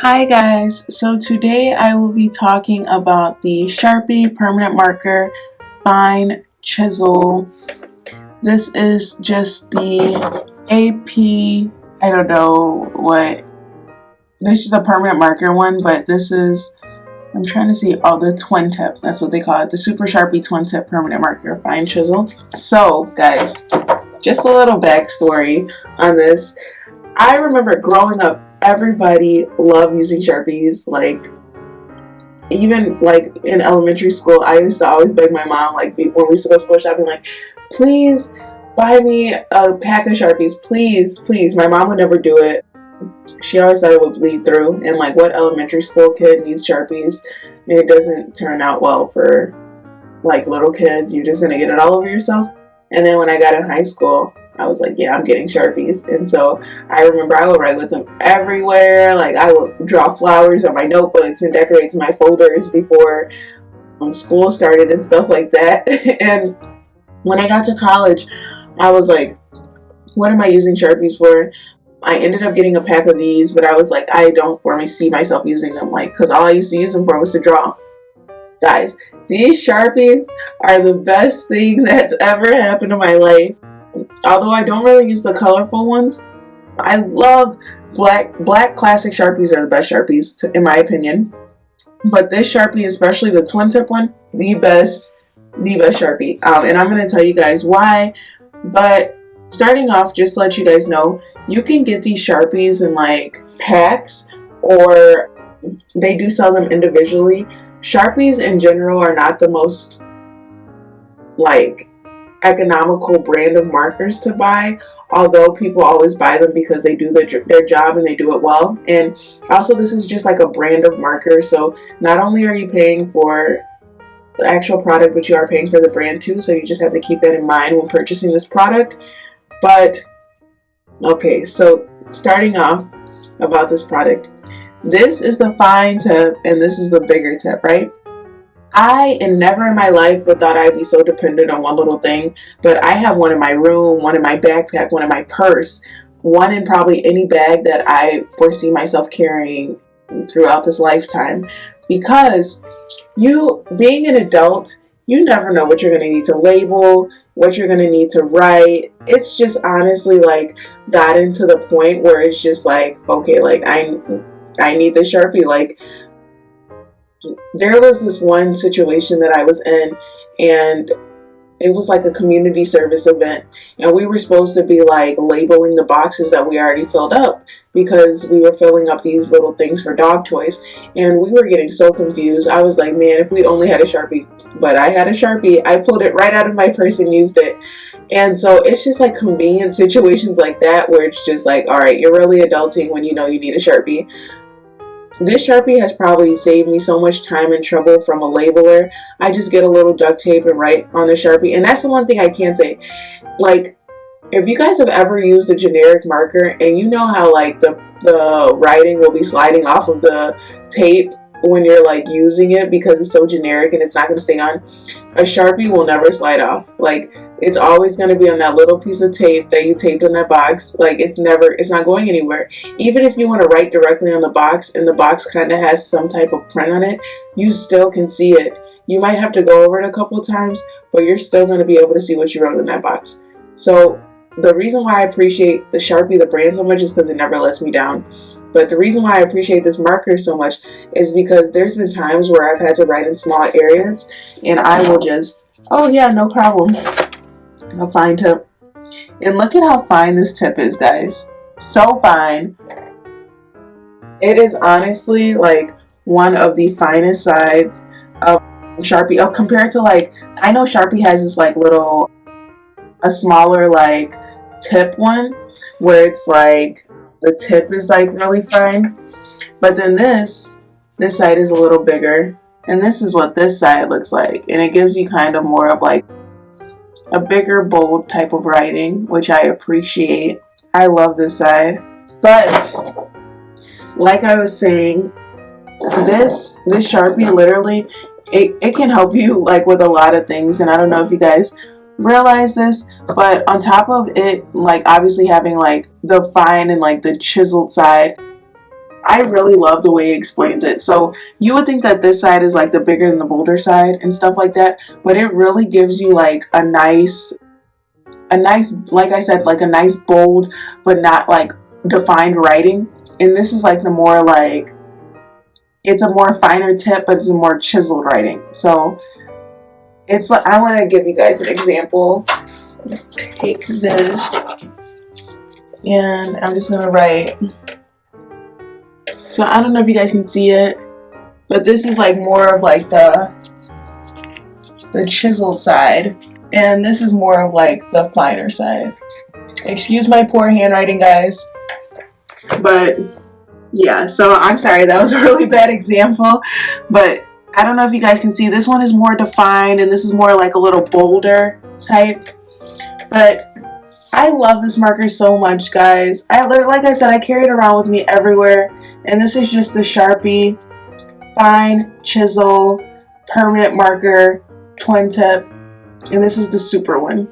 Hi guys, so today I will be talking about the Sharpie permanent marker fine chisel. This is just the AP, I don't know what, this is the permanent marker one, but this is, I'm trying to see, the twin tip, that's what they call it, the Super Sharpie twin tip permanent marker fine chisel. So guys, just a little backstory on this. I remember growing up, everybody loved using Sharpies. Like, even like in elementary school, I used to always beg my mom, like when we used to go school shopping, like, please buy me a pack of Sharpies, please, please. My mom would never do it. She always thought it would bleed through. And like, what elementary school kid needs Sharpies? And it doesn't turn out well for like little kids. You're just gonna get it all over yourself. And then when I got in high school, I was like, yeah, I'm getting Sharpies. And so I remember I would write with them everywhere. Like, I would draw flowers on my notebooks and decorate my folders before school started and stuff like that. And when I got to college, I was like, what am I using Sharpies for? I ended up getting a pack of these, but I was like, I don't really see myself using them, like, because all I used to use them for was to draw. Guys, these Sharpies are the best thing that's ever happened to my life. Although I don't really use the colorful ones, I love black classic Sharpies are the best Sharpies in my opinion. But this Sharpie, especially the twin tip one, the best Sharpie. And I'm going to tell you guys why. But starting off, just to let you guys know, you can get these Sharpies in like packs, or they do sell them individually. Sharpies in general are not the most like economical brand of markers to buy, although people always buy them because they do their job and they do it well. And also, this is just like a brand of marker, so not only are you paying for the actual product, but you are paying for the brand too, so you just have to keep that in mind when purchasing this product. But okay, so starting off about this product, this is the fine tip and this is the bigger tip, right? I never in my life would thought I'd be so dependent on one little thing, but I have one in my room, one in my backpack, one in my purse, one in probably any bag that I foresee myself carrying throughout this lifetime. Because you, being an adult, you never know what you're going to need to label, what you're going to need to write. It's just honestly like gotten to the point where it's just like, okay, like I need this Sharpie. Like, there was this one situation that I was in, and it was like a community service event, and we were supposed to be like labeling the boxes that we already filled up because we were filling up these little things for dog toys, and we were getting so confused. I was like, man, if we only had a Sharpie. But I had a Sharpie. I pulled it right out of my purse and used it. And so it's just like convenient situations like that where it's just like, all right, you're really adulting when you know you need a Sharpie. This Sharpie has probably saved me so much time and trouble from a labeler. I just get a little duct tape and write on the Sharpie. And that's the one thing I can say. Like, if you guys have ever used a generic marker and you know how like the writing will be sliding off of the tape when you're like using it because it's so generic and it's not going to stay on, a Sharpie will never slide off. Like, it's always going to be on that little piece of tape that you taped on that box. Like, it's not going anywhere. Even if you want to write directly on the box and the box kind of has some type of print on it, you still can see it. You might have to go over it a couple of times, but you're still going to be able to see what you wrote in that box. So the reason why I appreciate the Sharpie, the brand, so much is because it never lets me down. But the reason why I appreciate this marker so much is because there's been times where I've had to write in small areas and I will just, oh yeah, no problem. A fine tip. And look at how fine this tip is, guys. So fine. It is honestly like one of the finest sides of Sharpie. Oh, compared to like, I know Sharpie has this like little, a smaller like tip one where it's like the tip is like really fine. But then this side is a little bigger. And this is what this side looks like. And it gives you kind of more of like a bigger, bold type of writing, which I appreciate. I love this side. But like I was saying, this Sharpie literally, it can help you like with a lot of things. And I don't know if you guys realize this, but on top of it, like obviously having like the fine and like the chiseled side, I really love the way he explains it. So you would think that this side is like the bigger than the bolder side and stuff like that, but it really gives you like a nice, like I said, like a nice bold but not like defined writing. And this is like the more like, it's a more finer tip, but it's a more chiseled writing. So it's like, I want to give you guys an example. Take this and I'm just gonna write. So I don't know if you guys can see it, but this is like more of like the chiseled side, and this is more of like the finer side. Excuse my poor handwriting, guys, but yeah, so I'm sorry, that was a really bad example, but I don't know if you guys can see, this one is more defined and this is more like a little bolder type. But I love this marker so much, guys. Like I said, I carry it around with me everywhere. And this is just the Sharpie Fine Chisel Permanent Marker Twin Tip. And this is the super one.